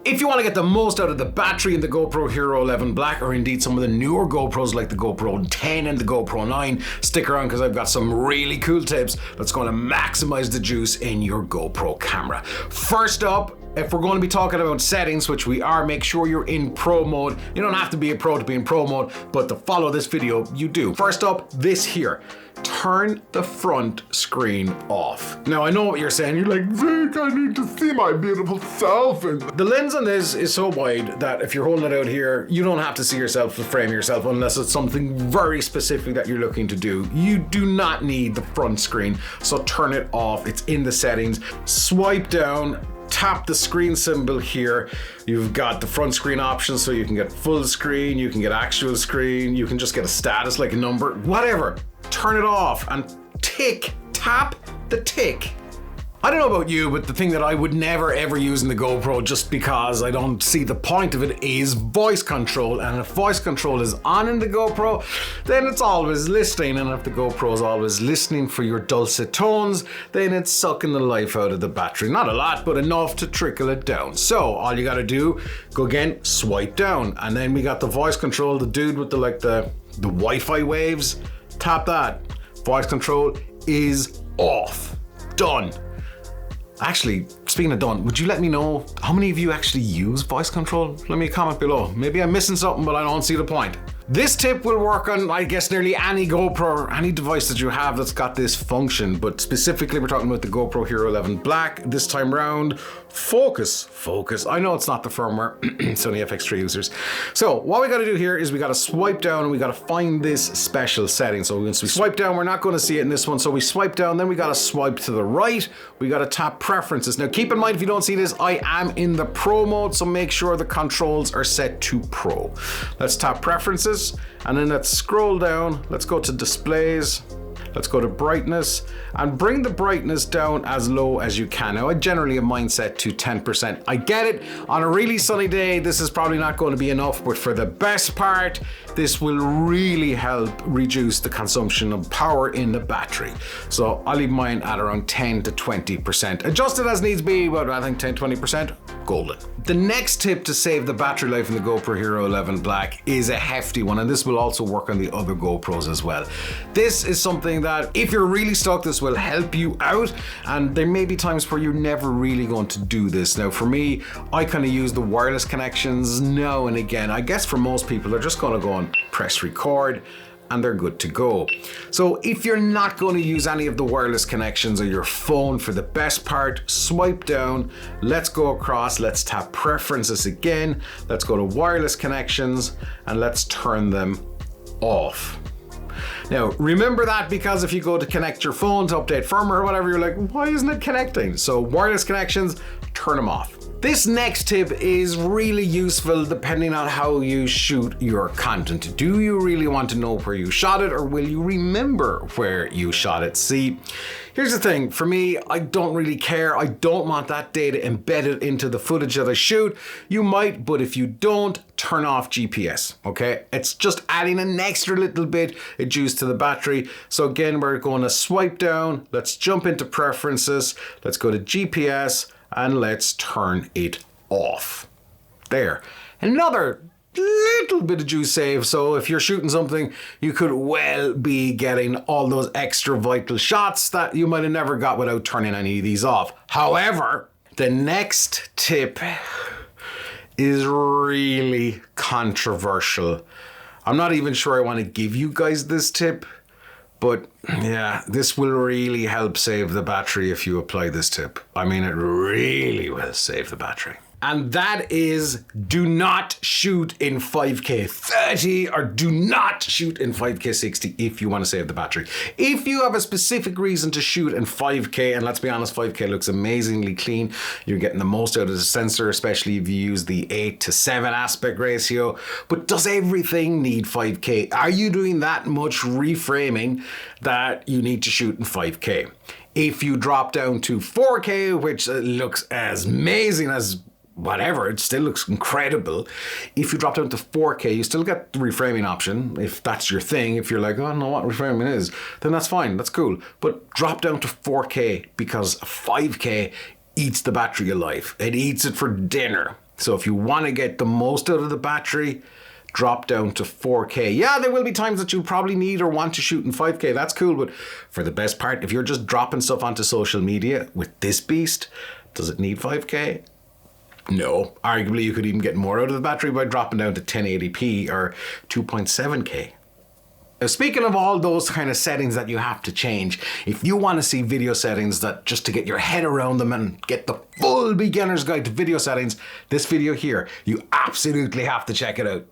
If you want to get the most out of the battery in the GoPro Hero 11 Black, or indeed some of the newer GoPros like the GoPro 10 and the GoPro 9, stick around because I've got some really cool tips that's going to maximize the juice in your GoPro camera. First up, if we're going to be talking about settings, which we are, make sure you're in pro mode. You don't have to be a pro to be in pro mode, but to follow this video, you do. First up, this here. Turn the front screen off. Now, I know what you're saying. You're like, Vic, I need to see my beautiful self. And the lens on this is so wide that if you're holding it out here, you don't have to see yourself, the frame yourself, unless it's something very specific that you're looking to do. You do not need the front screen, so turn it off. It's in the settings. Swipe down, tap the screen symbol here. You've got the front screen option, so you can get full screen, you can get actual screen, you can just get a status like a number, whatever. Turn it off and tap the tick. I don't know about you, but the thing that I would never ever use in the GoPro, just because I don't see the point of it, is voice control. And if voice control is on in the GoPro, then it's always listening. And if the GoPro is always listening for your dulcet tones, then it's sucking the life out of the battery. Not a lot, but enough to trickle it down. So all you gotta do, go again, swipe down. And then we got the voice control, the dude with the Wi-Fi waves. Tap that. Voice control is off. Done. Actually, speaking of done, would you let me know how many of you actually use voice control? Let me comment below. Maybe I'm missing something, but I don't see the point. This tip will work on, I guess, nearly any GoPro, any device that you have that's got this function, but specifically we're talking about the GoPro Hero 11 Black. This time round, focus. I know it's not the firmware, it's only FX3 users. So what we gotta do here is we gotta swipe down and we gotta find this special setting. So once we swipe down, we're not gonna see it in this one, so we swipe down, then we gotta swipe to the right, we gotta tap preferences. Now keep in mind, if you don't see this, I am in the pro mode, so make sure the controls are set to pro. Let's tap preferences. And then let's scroll down, let's go to displays, let's go to brightness, and bring the brightness down as low as you can. Now I generally have mine set to 10%. I get it, on a really sunny day, this is probably not going to be enough, but for the best part, this will really help reduce the consumption of power in the battery. So I'll leave mine at around 10 to 20%. Adjust it as needs be, but I think 10, 20%, golden. The next tip to save the battery life in the GoPro Hero 11 Black is a hefty one, and this will also work on the other GoPros as well. This is something that, if you're really stuck, this will help you out, and there may be times where you're never really going to do this. Now for me, I kind of use the wireless connections now and again. I guess for most people, they're just going to go and press record and they're good to go. So if you're not going to use any of the wireless connections or your phone, for the best part, swipe down, let's go across, let's tap preferences again, let's go to wireless connections and let's turn them off. Now, remember that, because if you go to connect your phone to update firmware or whatever, you're like, why isn't it connecting? So wireless connections, turn them off. This next tip is really useful depending on how you shoot your content. Do you really want to know where you shot it, or will you remember where you shot it? See, here's the thing, for me, I don't really care. I don't want that data embedded into the footage that I shoot. You might, but if you don't, turn off GPS, okay? It's just adding an extra little bit of juice to the battery. So again, we're going to swipe down, let's jump into preferences, let's go to GPS, and let's turn it off. There. Another little bit of juice save, so if you're shooting something, you could well be getting all those extra vital shots that you might have never got without turning any of these off. However, the next tip is really controversial. I'm not even sure I want to give you guys this tip, but yeah, this will really help save the battery if you apply this tip. I mean, it really will save the battery. And that is, do not shoot in 5K 30 or do not shoot in 5K 60 if you want to save the battery. If you have a specific reason to shoot in 5K, and let's be honest, 5K looks amazingly clean. You're getting the most out of the sensor, especially if you use the 8:7 aspect ratio. But does everything need 5K? Are you doing that much reframing that you need to shoot in 5K? If you drop down to 4K, which looks as amazing as whatever, it still looks incredible. If you drop down to 4K, you still get the reframing option. If that's your thing, if you're like, oh, I don't know what reframing is, then that's fine, that's cool. But drop down to 4K, because 5K eats the battery alive. It eats it for dinner. So if you want to get the most out of the battery, drop down to 4K. Yeah, there will be times that you probably need or want to shoot in 5K. That's cool, but for the best part, if you're just dropping stuff onto social media with this beast, does it need 5K? No. Arguably, you could even get more out of the battery by dropping down to 1080p or 2.7K. Now, speaking of all those kind of settings that you have to change, if you want to see video settings that just to get your head around them and get the full beginner's guide to video settings, this video here, you absolutely have to check it out.